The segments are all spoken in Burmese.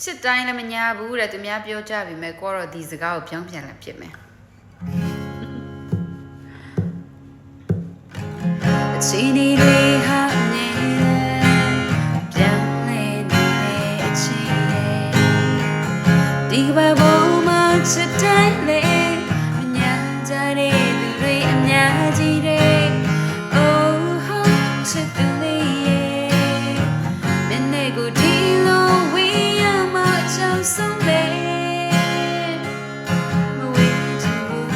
ချစ်တိုင်းလည်းမညာဘူးတဲ့သူများပြောကြပြီမဲ့ကိုတော့ဒီစကားကိုပြောင်းပြန်လာဖြစ်မယ်အချီနေတွေဟာနေပြန်လဲနေအချီဒီကဘာပေါ်မှာချစ်တိုင်းလေမညာကြတဲ့သူတွေအများကြီးတဲ့ Oh how ချစ်သူလေးရဲ့မနေ့ကဒီလိုဝေးရမှာချောင်းဆုံးလေမဝေးချင်ဘူး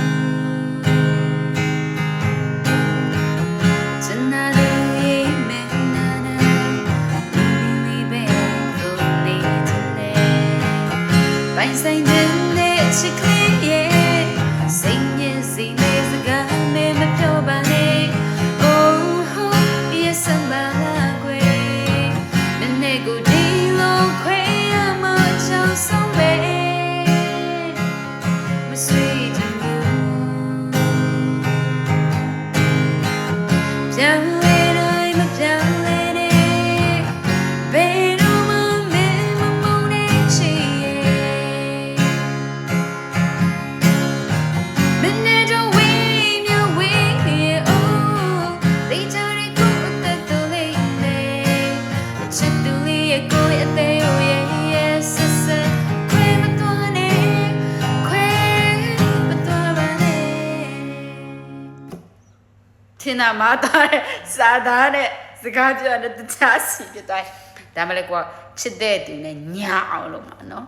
ချင်နာလို့ရဲ့မနာနာဒီပဲကိုနေချင်တယ်ပိုင်ဆိုင်တဲ့ချစ်ကလေးရဲ့စိတ်ညစ်စီနေစကားနဲ့မပြောပါနဲ့ Oh how yes somebody ကွယ်မနေ့ကဒီလိုခွေရမချောင်းဆုံးပဲမဆွေးချင်ဘူးပြောင်းလဲတိုင်းမပြောင်းလဲနဲ့ဘယ်တော့မှမင်းမမုန်းနေချင်ရဲ့မနေ့တော့ဝေးမြဝေးရဲ့ Oh တေချာတဲ့ကိုအသက်တူလေးနဲ့ချစ်တူလေးရဲ့ကိုရဲ့အသေးရဲ့ဆက်ဆက်ခွဲမသွားနဲ့ခွဲမသွားပါနဲ့ထင်တာမာသားတဲ့စာသားတဲ့စကားပြောတဲ့တခြားစီပြတိုင်းဒါမှလည်းကွာချစ်တဲ့သူနဲ့ညာအောင်လို့မှာနော်